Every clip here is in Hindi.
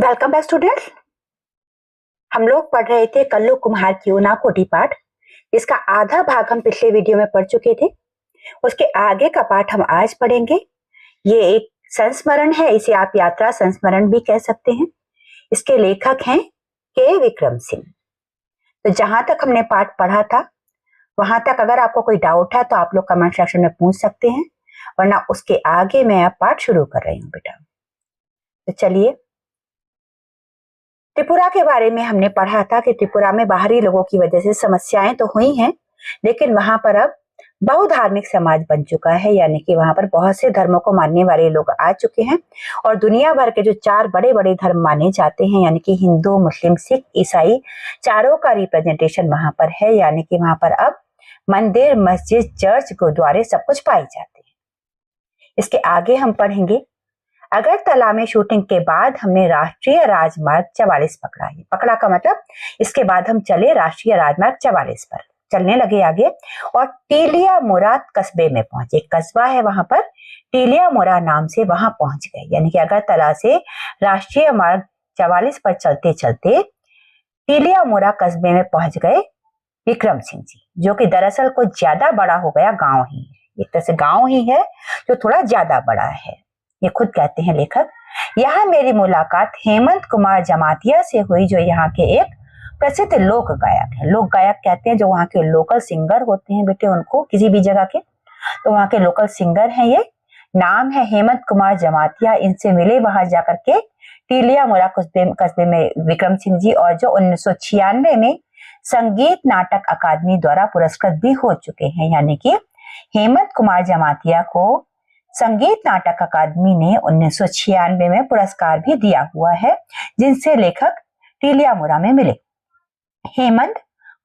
Welcome back students. हम लोग पढ़ रहे थे कल्लू कुम्हार की ऊना कोटी पाठ। इसका आधा भाग हम पिछले वीडियो में पढ़ चुके थे। उसके आगे का पाठ हम आज पढ़ेंगे। ये एक संस्मरण है, इसे आप यात्रा संस्मरण भी कह सकते हैं। इसके लेखक हैं के विक्रम सिंह। तो जहां तक हमने पाठ पढ़ा था वहां तक अगर आपको कोई डाउट है तो आप लोग कमेंट सेक्शन में पूछ सकते हैं, वरना उसके आगे मैं अब पाठ शुरू कर रही हूँ बेटा। तो चलिए, त्रिपुरा के बारे में हमने पढ़ा था कि त्रिपुरा में बाहरी लोगों की वजह से समस्याएं तो हुई हैं, लेकिन वहां पर अब बहुधार्मिक समाज बन चुका है, यानी कि वहां पर बहुत से धर्मों को मानने वाले लोग आ चुके हैं। और दुनिया भर के जो 4 बड़े बड़े धर्म माने जाते हैं, यानी कि हिंदू, मुस्लिम, सिख, ईसाई, चारों का रिप्रेजेंटेशन वहां पर है। यानी कि वहां पर अब मंदिर, मस्जिद, चर्च, गुरुद्वारे सब कुछ पाए जाते हैं। इसके आगे हम पढ़ेंगे अगरतला में शूटिंग के बाद हमने राष्ट्रीय राजमार्ग 44 पकड़ा है। पकड़ा का मतलब इसके बाद हम चले राष्ट्रीय राजमार्ग 44 पर, चलने लगे आगे और टीलिया मोरा कस्बे में पहुंचे। एक कस्बा है वहां पर, टीलिया मोरा नाम से, वहां पहुंच गए। यानी कि अगरतला से राष्ट्रीय मार्ग 44 पर चलते चलते टीलिया मोरा कस्बे में पहुंच गए विक्रम सिंह जी, जो कि दरअसल कुछ ज्यादा बड़ा हो गया गांव ही है। एक तरह से गांव ही है जो थोड़ा ज्यादा बड़ा है, ये खुद कहते हैं लेखक। यहाँ मेरी मुलाकात हेमंत कुमार जमातिया से हुई, जो यहाँ के एक प्रसिद्ध लोक गायक है। लोक गायक कहते हैं जो वहाँ के लोकल सिंगर होते हैं बेटे, उनको किसी भी जगह के, तो वहाँ के लोकल सिंगर हैं। ये नाम है हेमंत कुमार जमातिया। इनसे मिले वहां जाकर के टीलिया मोरा कस्बे में विक्रम सिंह जी, और जो 1996 में संगीत नाटक अकादमी द्वारा पुरस्कृत भी हो चुके हैं। यानी कि हेमंत कुमार जमातिया को संगीत नाटक अकादमी ने 1996 में पुरस्कार भी दिया हुआ है, जिनसे लेखक टीलिया मोरा में मिले। हेमंत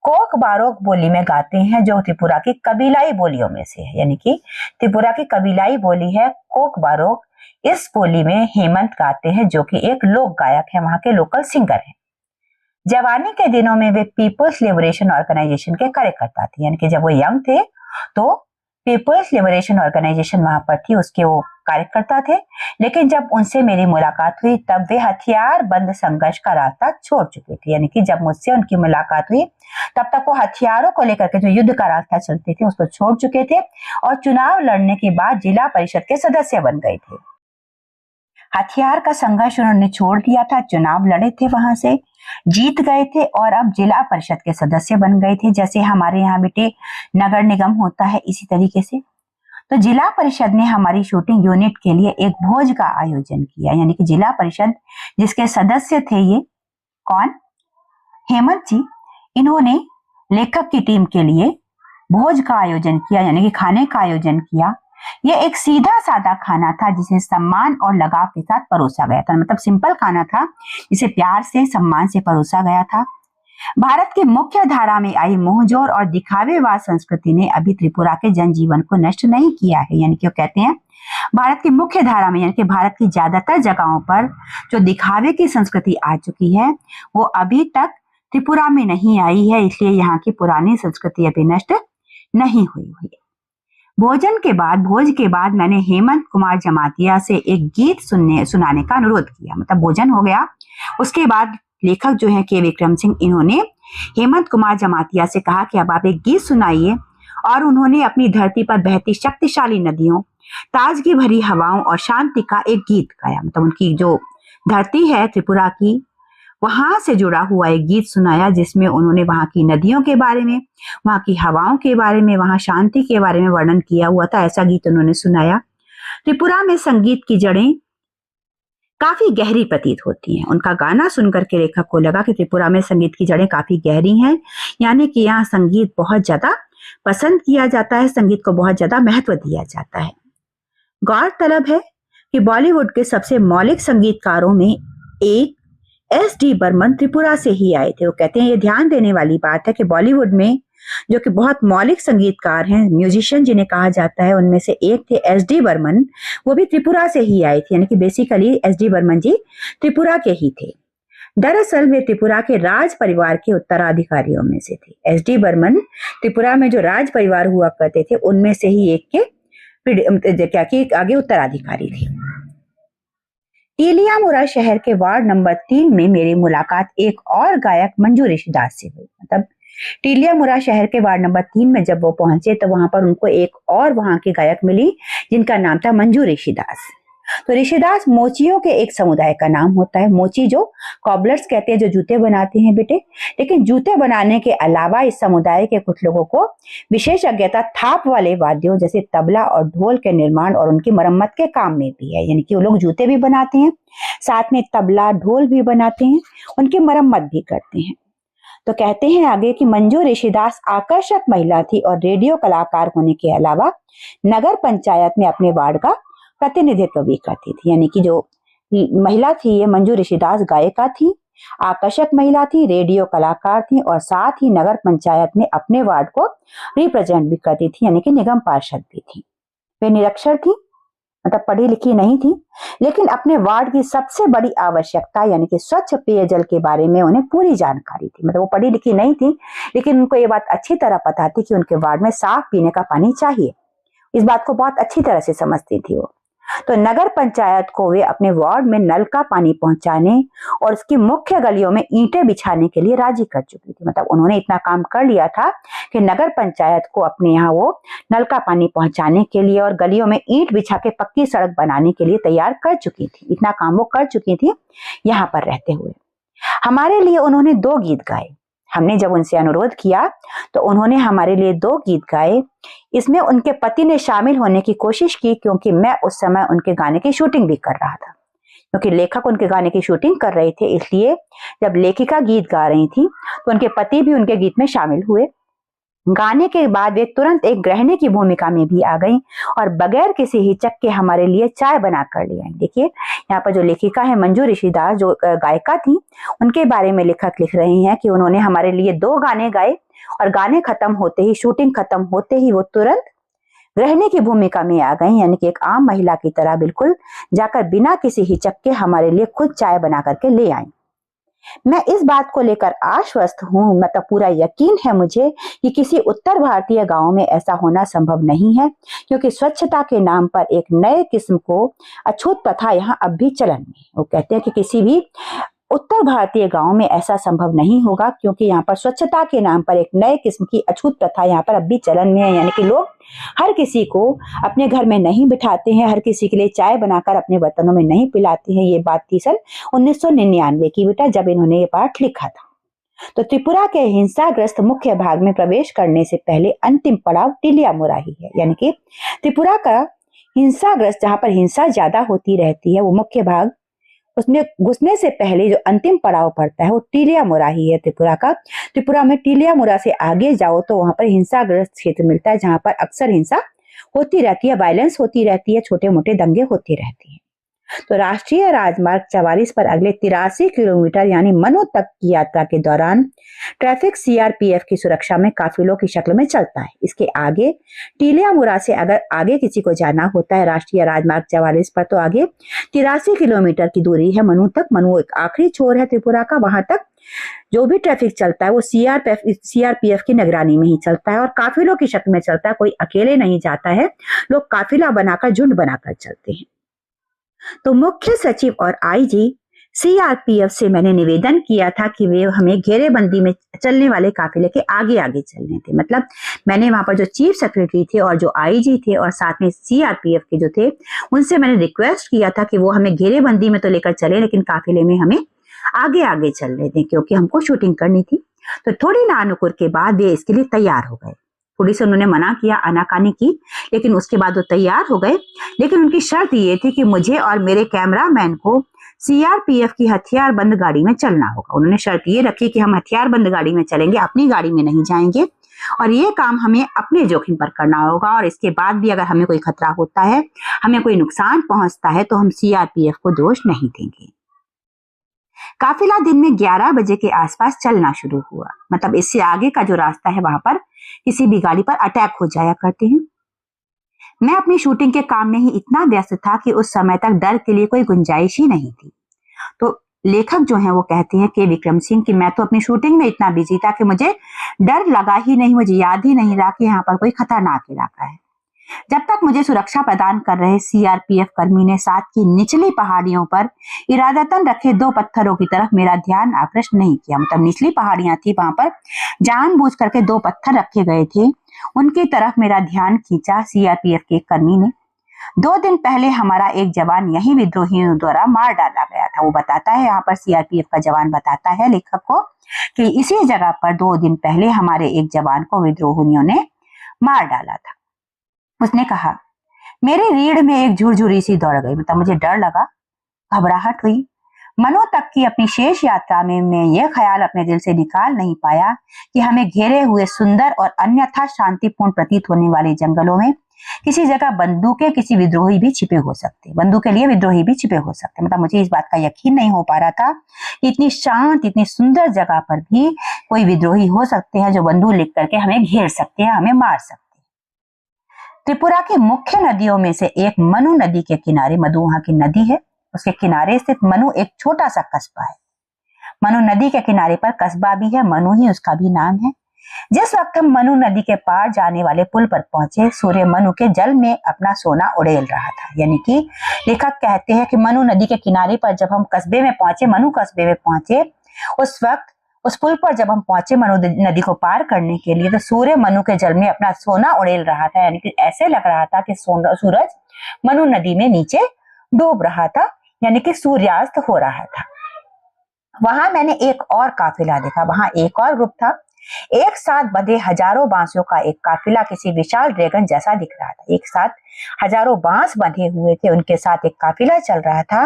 कोक बारोक बोली में गाते हैं, जो त्रिपुरा की कबीलाई बोलियों में से है। यानी कि त्रिपुरा की कबीलाई बोली है कोक बारोक। इस बोली में हेमंत गाते हैं, जो कि एक लोक गायक है, वहां के लोकल सिंगर है। जवानी के दिनों में वे पीपल्स लिबरेशन ऑर्गेनाइजेशन के कार्यकर्ता थे। यानी कि जब वो यंग थे तो पीपल्स लिबरेशन ऑर्गेनाइजेशन वहां पर थी, उसके वो कार्यकर्ता थे। लेकिन जब उनसे मेरी मुलाकात हुई तब वे हथियार बंद संघर्ष का रास्ता छोड़ चुके थे। यानी कि जब मुझसे उनकी मुलाकात हुई तब तक वो हथियारों को लेकर के जो युद्ध का रास्ता चलते थे उसको छोड़ चुके थे, और चुनाव लड़ने के बाद जिला परिषद के सदस्य बन गए थे। हथियार का संघर्ष उन्होंने छोड़ दिया था, चुनाव लड़े थे, वहां से जीत गए थे और अब जिला परिषद के सदस्य बन गए थे। जैसे हमारे यहाँ बेटे नगर निगम होता है, इसी तरीके से। तो जिला परिषद ने हमारी शूटिंग यूनिट के लिए एक भोज का आयोजन किया। यानी कि जिला परिषद जिसके सदस्य थे ये कौन, हेमंत जी, इन्होंने लेखक की टीम के लिए भोज का आयोजन किया, यानी कि खाने का आयोजन किया। यह एक सीधा साधा खाना था जिसे सम्मान और लगाव के साथ परोसा गया था। मतलब सिंपल खाना था जिसे प्यार से, सम्मान से परोसा गया था। भारत की मुख्य धारा में आई मोहजोर और दिखावेवाद संस्कृति ने अभी त्रिपुरा के जनजीवन को नष्ट नहीं किया है। यानी कि वो कहते हैं भारत की मुख्य धारा में, यानी कि भारत की ज्यादातर जगहों पर जो दिखावे की संस्कृति आ चुकी है वो अभी तक त्रिपुरा में नहीं आई है, इसलिए यहाँ की पुरानी संस्कृति अभी नष्ट नहीं हुई है। भोज के बाद मैंने हेमंत कुमार जमातिया से एक गीत सुनाने का अनुरोध किया। मतलब भोजन हो गया, उसके बाद लेखक जो है के विक्रम सिंह, इन्होंने हेमंत कुमार जमातिया से कहा कि अब आप एक गीत सुनाइए। और उन्होंने अपनी धरती पर बहती शक्तिशाली नदियों, ताजगी भरी हवाओं और शांति का एक गीत गाया। मतलब उनकी जो धरती है त्रिपुरा की, वहां से जुड़ा हुआ एक गीत सुनाया, जिसमें उन्होंने वहां की नदियों के बारे में, वहां की हवाओं के बारे में, वहां शांति के बारे में वर्णन किया हुआ था। ऐसा गीत उन्होंने सुनाया। त्रिपुरा में संगीत की जड़ें काफी गहरी प्रतीत होती हैं। उनका गाना सुनकर के लेखक को लगा कि त्रिपुरा में संगीत की जड़ें काफी गहरी हैं, यानी कि यहाँ संगीत बहुत ज्यादा पसंद किया जाता है, संगीत को बहुत ज्यादा महत्व दिया जाता है। गौरतलब है कि बॉलीवुड के सबसे मौलिक संगीतकारों में एक एस.डी. बर्मन त्रिपुरा से ही आए थे। वो कहते हैं ये ध्यान देने वाली बात है कि बॉलीवुड में जो कि बहुत मौलिक संगीतकार हैं, म्यूजिशियन जिन्हें कहा जाता है, उनमें से एक थे एस.डी. बर्मन, वो भी त्रिपुरा से ही आए थे। यानी कि बेसिकली एस.डी. बर्मन जी त्रिपुरा के ही थे। दरअसल वे त्रिपुरा के राज परिवार के उत्तराधिकारियों में से थे। एस.डी. बर्मन त्रिपुरा में जो राज परिवार हुआ करते थे उनमें से ही एक के आगे उत्तराधिकारी थे। टीलियामुरा शहर के वार्ड नंबर 3 में मेरी मुलाकात एक और गायक मंजू ऋषिदास से हुई। मतलब टीलियामुरा शहर के वार्ड नंबर 3 में जब वो पहुंचे तो वहां पर उनको एक और वहां की गायक मिली जिनका नाम था मंजू ऋषिदास। तो ऋषिदास मोचियों के एक समुदाय का नाम होता है। मोची जो कॉबलर्स कहते हैं, जो जूते बनाते हैं बेटे। लेकिन जूते बनाने के अलावा इस समुदाय के कुछ लोगों को विशेषज्ञता थाप वाले वाद्यों जैसे तबला और ढोल के निर्माण और उनकी मरम्मत के काम में भी है। यानी कि वो लोग जूते भी बनाते हैं, साथ में तबला ढोल भी बनाते हैं, उनकी मरम्मत भी करते हैं। तो कहते हैं आगे कि मंजू ऋषिदास आकर्षक महिला थी और रेडियो कलाकार होने के अलावा नगर पंचायत में अपने वार्ड का प्रतिनिधित्व भी करती थी। यानी कि जो महिला थी ये मंजू ऋषिदास गायिका थी, आकर्षक महिला थी, रेडियो कलाकार थी और साथ ही नगर पंचायत में अपने वार्ड को रिप्रेजेंट भी करती थी, यानी कि निगम पार्षद भी थी। वे निरक्षर थी, मतलब पढ़ी लिखी नहीं थी, लेकिन अपने वार्ड की सबसे बड़ी आवश्यकता यानी कि स्वच्छ पेयजल के बारे में उन्हें पूरी जानकारी थी। मतलब वो पढ़ी लिखी नहीं थी, लेकिन उनको ये बात अच्छी तरह पता थी कि उनके वार्ड में साफ पीने का पानी चाहिए। इस बात को बहुत अच्छी तरह से समझती थी वो। तो नगर पंचायत को वे अपने वार्ड में नल का पानी पहुंचाने और उसकी मुख्य गलियों में ईंटें बिछाने के लिए राजी कर चुकी थी। मतलब उन्होंने इतना काम कर लिया था कि नगर पंचायत को अपने यहाँ वो नल का पानी पहुंचाने के लिए और गलियों में ईंट बिछा के पक्की सड़क बनाने के लिए तैयार कर चुकी थी। इतना काम वो कर चुकी थी यहाँ पर रहते हुए। हमारे लिए उन्होंने 2 गीत गाए। हमने जब उनसे अनुरोध किया तो उन्होंने हमारे लिए 2 गीत गाए। इसमें उनके पति ने शामिल होने की कोशिश की क्योंकि मैं उस समय उनके गाने की शूटिंग भी कर रहा था। क्योंकि लेखक उनके गाने की शूटिंग कर रहे थे, इसलिए जब लेखिका गीत गा रही थी तो उनके पति भी उनके गीत में शामिल हुए। गाने के बाद वे तुरंत एक गृहिणी की भूमिका में भी आ गई और बगैर किसी हिचक के हमारे लिए चाय बना कर ले आई। देखिए यहाँ पर जो लेखिका है मंजू ऋषिदास, जो गायिका थी, उनके बारे में लेखक लिख रहे हैं कि उन्होंने हमारे लिए 2 गाने गाए और गाने खत्म होते ही, शूटिंग खत्म होते ही वो तुरंत गृहिणी की भूमिका में आ गई। यानी कि एक आम महिला की तरह बिल्कुल जाकर बिना किसी हिचक के हमारे लिए खुद चाय बना करके ले आई। मैं इस बात को लेकर आश्वस्त हूँ, मतलब पूरा यकीन है मुझे कि किसी उत्तर भारतीय गांव में ऐसा होना संभव नहीं है, क्योंकि स्वच्छता के नाम पर एक नए किस्म को अछूत प्रथा यहाँ अब भी चलन में है। वो कहते हैं कि किसी भी उत्तर भारतीय गांव में ऐसा संभव नहीं होगा, क्योंकि यहाँ पर स्वच्छता के नाम पर एक नए किस्म की अछूत प्रथा यहाँ पर अब भी चलन में है। यानी कि लोग हर किसी को अपने घर में नहीं बिठाते हैं, हर किसी के लिए चाय बनाकर अपने बर्तनों में नहीं पिलाते हैं। ये बात थी सन 1999 की बेटा, जब इन्होंने ये पाठ लिखा था। तो त्रिपुरा के हिंसाग्रस्त मुख्य भाग में प्रवेश करने से पहले अंतिम पड़ाव टीलियामुरा ही है। यानी कि त्रिपुरा का हिंसाग्रस्त, जहां पर हिंसा ज्यादा होती रहती है, वो मुख्य भाग, उसमें घुसने से पहले जो अंतिम पड़ाव पड़ता है वो टीलियामुरा ही है त्रिपुरा का। त्रिपुरा में टीलियामुरा से आगे जाओ तो वहां पर हिंसाग्रस्त क्षेत्र मिलता है, जहां पर अक्सर हिंसा होती रहती है, वायलेंस होती रहती है, छोटे मोटे दंगे होते रहते हैं। तो राष्ट्रीय राजमार्ग 44 पर अगले 83 किलोमीटर यानी मनु तक की यात्रा के दौरान ट्रैफिक सीआरपीएफ की सुरक्षा में काफिलों की शक्ल में चलता है। इसके आगे टीलियामुरा से अगर आगे किसी को जाना होता है राष्ट्रीय राजमार्ग 44 पर, तो आगे 83 किलोमीटर की दूरी है मनु तक। मनु एक आखिरी छोर है त्रिपुरा का, वहां तक जो भी ट्रैफिक चलता है वो सीआरपीएफ की निगरानी में ही चलता है और काफिलों की शक्ल में चलता है। कोई अकेले नहीं जाता है, लोग काफिला बनाकर, झुंड बनाकर चलते हैं। तो मुख्य सचिव और आईजी सीआरपीएफ से मैंने निवेदन किया था कि वे हमें घेरेबंदी में चलने वाले काफिले के आगे आगे चलने थे। मतलब मैंने वहां पर जो चीफ सेक्रेटरी थे और जो आईजी थे और साथ में सीआरपीएफ के जो थे, उनसे मैंने रिक्वेस्ट किया था कि वो हमें घेरेबंदी में तो लेकर चले, लेकिन काफिले में हमें आगे आगे चलने दें, क्योंकि हमको शूटिंग करनी थी। तो थोड़ी नानुकुर के बाद वे इसके लिए तैयार हो गए। थोड़ी सी उन्होंने मना किया, आनाकानी की, लेकिन उसके बाद वो तैयार हो गए। लेकिन उनकी शर्त ये थी कि मुझे और मेरे कैमरामैन को सीआरपीएफ की हथियारबंद गाड़ी में चलना होगा। उन्होंने शर्त ये रखी कि हम हथियारबंद गाड़ी में चलेंगे, अपनी गाड़ी में नहीं जाएंगे, और ये काम हमें अपने जोखिम पर करना होगा। और इसके बाद भी अगर हमें कोई खतरा होता है, हमें कोई नुकसान पहुंचता है, तो हम सीआरपीएफ को दोष नहीं देंगे। काफिला दिन में 11 बजे के आसपास चलना शुरू हुआ। मतलब इससे आगे का जो रास्ता है वहां पर किसी भी गाड़ी पर अटैक हो जाया करते हैं। मैं अपनी शूटिंग के काम में ही इतना व्यस्त था कि उस समय तक डर के लिए कोई गुंजाइश ही नहीं थी। तो लेखक जो हैं वो कहते हैं के विक्रम सिंह कि मैं तो अपनी शूटिंग में इतना बिजी था कि मुझे डर लगा ही नहीं, मुझे याद ही नहीं रहा कि यहाँ पर कोई खतरनाक इलाका है। जब तक मुझे सुरक्षा प्रदान कर रहे सीआरपीएफ कर्मी ने साथ की निचली पहाड़ियों पर इरादतन रखे 2 पत्थरों की तरफ मेरा ध्यान आकृष्ट नहीं किया। मतलब निचली पहाड़ियां थी, वहां पर जानबूझ करके 2 पत्थर रखे गए थे, उनकी तरफ मेरा ध्यान खींचा सीआरपीएफ के कर्मी ने। 2 दिन पहले हमारा एक जवान यही विद्रोहियों द्वारा मार डाला गया था। वो बताता है, यहाँ पर सीआरपीएफ का जवान बताता है लेखक को कि इसी जगह पर 2 दिन पहले हमारे एक जवान को विद्रोहियों ने मार डाला था। उसने कहा, मेरी रीढ़ में एक झुरझुरी सी दौड़ गई। मतलब मुझे डर लगा, घबराहट हुई। मनो तक की अपनी शेष यात्रा में मैं ये ख्याल अपने दिल से निकाल नहीं पाया कि हमें घेरे हुए सुंदर और अन्यथा शांतिपूर्ण प्रतीत होने वाले जंगलों में किसी जगह बंदूकें, किसी विद्रोही भी छिपे हो सकते, बंदूक के लिए विद्रोही भी छिपे हो सकते। मतलब मुझे इस बात का यकीन नहीं हो पा रहा था कि इतनी शांत, इतनी सुंदर जगह पर भी कोई विद्रोही हो सकते हैं जो बंदूक लेकर करके हमें घेर सकते हैं, हमें मार सकते हैं। त्रिपुरा की मुख्य नदियों में से एक मनु नदी के किनारे, मधु वहां की नदी है, उसके किनारे स्थित मनु एक छोटा सा कस्बा है। मनु नदी के किनारे पर कस्बा भी है, मनु ही उसका भी नाम है। जिस वक्त हम मनु नदी के पार जाने वाले पुल पर पहुंचे, सूर्य मनु के जल में अपना सोना उड़ेल रहा था। यानी कि लेखक कहते हैं कि मनु नदी के किनारे पर जब हम कस्बे में पहुंचे, मनु कस्बे में पहुंचे, उस वक्त उस पुल पर जब हम पहुंचे मनु नदी को पार करने के लिए, तो सूर्य मनु के जल में अपना सोना उड़ेल रहा था। यानी कि ऐसे लग रहा था कि सूरज मनु नदी में नीचे डूब रहा था, यानी कि सूर्यास्त हो रहा था। वहां मैंने एक और काफिला देखा, वहां एक और ग्रुप था। एक साथ बंधे हजारों बांसों का एक काफिला किसी विशाल ड्रैगन जैसा दिख रहा था। एक साथ हजारों बांस बंधे हुए थे, उनके साथ एक काफिला चल रहा था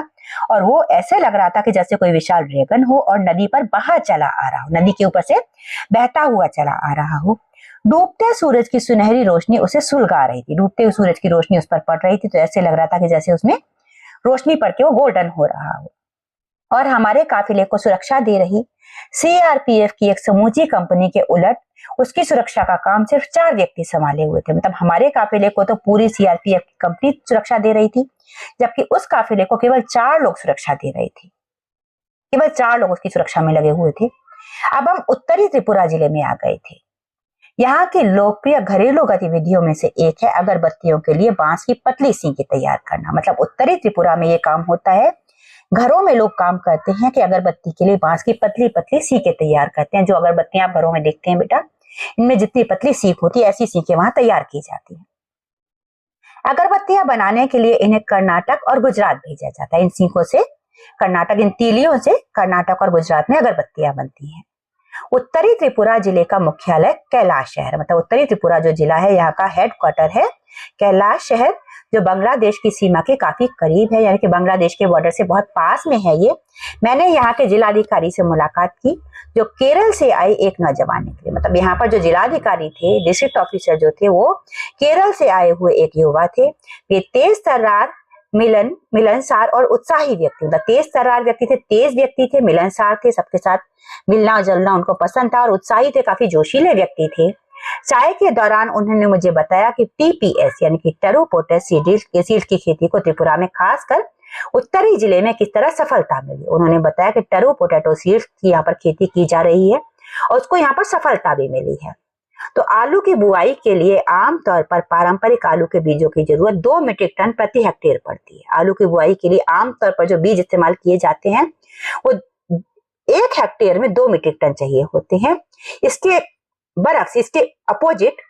और वो ऐसे लग रहा था कि जैसे कोई विशाल ड्रैगन हो और नदी पर बहा चला आ रहा हो, नदी के ऊपर से बहता हुआ चला आ रहा हो। डूबते सूरज की सुनहरी रोशनी उसे सुलगा रही थी, डूबते हुए सूरज की रोशनी उस पर पड़ रही थी, तो ऐसे लग रहा था कि जैसे उसमें रोशनी पड़ के वो गोल्डन हो रहा हो। और हमारे काफिले को सुरक्षा दे रही सीआरपीएफ की एक समूची कंपनी के उलट उसकी सुरक्षा का काम सिर्फ 4 व्यक्ति संभाले हुए थे। मतलब हमारे काफिले को तो पूरी सीआरपीएफ की कंपनी सुरक्षा दे रही थी, जबकि उस काफिले को केवल 4 लोग सुरक्षा दे रहे थे, केवल 4 लोग उसकी सुरक्षा में लगे हुए थे। अब हम उत्तरी त्रिपुरा जिले में आ गए थे। यहाँ की लोकप्रिय घरेलू गतिविधियों में से एक है अगरबत्तियों के लिए बांस की पतली सींकें तैयार करना। मतलब उत्तरी त्रिपुरा में ये काम होता है, घरों में लोग काम करते हैं कि अगरबत्ती के लिए बांस की पतली पतली सीखें तैयार करते हैं। जो अगरबत्तियां आप घरों में देखते हैं बेटा, इनमें जितनी पतली सीख होती है, ऐसी सीखें वहां तैयार की जाती हैं। अगरबत्तियां बनाने के लिए इन्हें कर्नाटक और गुजरात भेजा जाता है। इन सीखों से कर्नाटक, इन तीलियों से कर्नाटक और गुजरात में अगरबत्तियां बनती हैं। उत्तरी त्रिपुरा जिले का मुख्यालय कैलाश शहर, मतलब उत्तरी त्रिपुरा जो जिला है, यहाँ का हेडक्वार्टर है कैलाश शहर, जो बांग्लादेश की सीमा के काफी करीब है, यानी कि बांग्लादेश के बॉर्डर से बहुत पास में है ये। मैंने यहाँ के जिलाधिकारी से मुलाकात की, जो केरल से आए एक नौजवान निकले। मतलब यहाँ पर जो जिलाधिकारी थे, डिस्ट्रिक्ट ऑफिसर जो थे, वो केरल से आए हुए एक युवा थे। ये तेज तर्रार, मिलनसार और उत्साही व्यक्ति, मतलब तेज तर्रार व्यक्ति थे, तेज व्यक्ति थे, मिलनसार थे, सबके साथ मिलना जुलना उनको पसंद था, और उत्साही थे, काफी जोशीले व्यक्ति थे। चाय के दौरान उन्होंने मुझे बताया कि टीपीएस यानी कि टरू पोटैश सीड की खेती को त्रिपुरा में खासकर उत्तरी जिले में किस तरह सफलता मिली। उन्होंने बताया कि टरू पोटैटो सीड्स की यहाँ पर खेती की जा रही है और उसको यहाँ पर सफलता भी मिली है। तो आलू की बुआई के लिए आमतौर पर पारंपरिक आलू के बीजों की जरूरत 2 मीट्रिक टन प्रति हेक्टेयर पड़ती है। आलू की बुआई के लिए आमतौर पर जो बीज इस्तेमाल किए जाते हैं वो 1 हेक्टेयर में 2 मीट्रिक टन चाहिए होते हैं। इसके बरक्स, इसके अपोजिट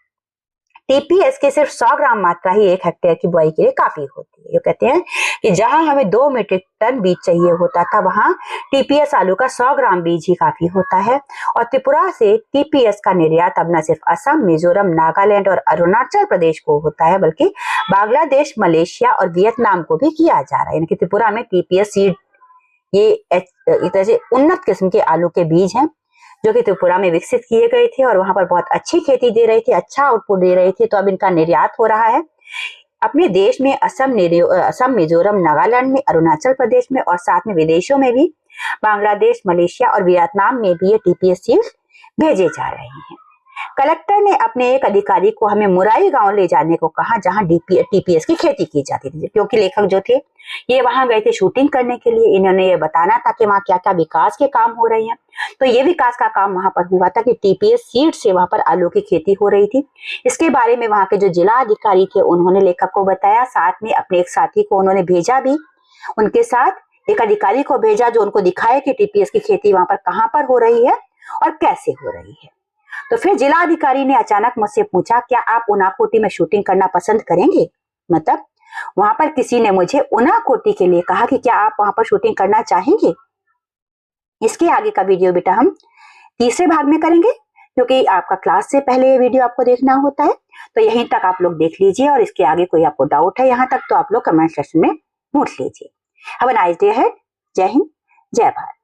टीपीएस के सिर्फ 100 ग्राम मात्रा ही 1 हेक्टेयर की बुआई के लिए काफी होती है। ये कहते हैं कि जहां हमें 2 मीट्रिक टन बीज चाहिए होता था, वहां टीपीएस आलू का 100 ग्राम बीज ही काफी होता है। और त्रिपुरा से टीपीएस का निर्यात अब न सिर्फ असम, मिजोरम, नागालैंड और अरुणाचल प्रदेश को होता है, बल्कि बांग्लादेश, मलेशिया और वियतनाम को भी किया जा रहा है। यानी कि त्रिपुरा में टीपीएस सीड ये एक तरह से उन्नत किस्म के आलू के बीज हैं जो कि त्रिपुरा में विकसित किए गए थे और वहां पर बहुत अच्छी खेती दे रही थी, अच्छा आउटपुट दे रही थी। तो अब इनका निर्यात हो रहा है अपने देश में, असम, मिजोरम, नागालैंड में, अरुणाचल प्रदेश में और साथ में विदेशों में भी, बांग्लादेश, मलेशिया और वियतनाम में भी ये टीपीएस सीड्स भेजे जा रहे हैं। कलेक्टर ने अपने एक अधिकारी को हमें मुराई गांव ले जाने को कहा, जहां टीपीएस की खेती की जाती थी, क्योंकि लेखक जो थे ये वहां गए थे शूटिंग करने के लिए। इन्होंने ये बताना था कि वहां क्या क्या विकास के काम हो रहे हैं। तो ये विकास का काम वहां पर हुआ था कि टीपीएस सीड से वहां पर आलू की खेती हो रही थी। इसके बारे में वहां के जो जिला अधिकारी थे उन्होंने लेखक को बताया, साथ में अपने एक साथी को उन्होंने भेजा भी, उनके साथ एक अधिकारी को भेजा जो उनको दिखाए कि टीपीएस की खेती वहां पर कहां पर हो रही है और कैसे हो रही है। तो फिर जिला अधिकारी ने अचानक मुझसे पूछा, क्या आप उनाकोटी में शूटिंग करना पसंद करेंगे? मतलब वहां पर किसी ने मुझे उनाकोटी के लिए कहा कि क्या आप वहां पर शूटिंग करना चाहेंगे। इसके आगे का वीडियो बेटा हम तीसरे भाग में करेंगे, क्योंकि आपका क्लास से पहले ये वीडियो आपको देखना होता है। तो यहीं तक आप लोग देख लीजिए, और इसके आगे कोई आपको डाउट है यहाँ तक तो आप लोग कमेंट सेक्शन में पूछ लीजिए। Have a nice day ahead. जय हिंद, जय भारत।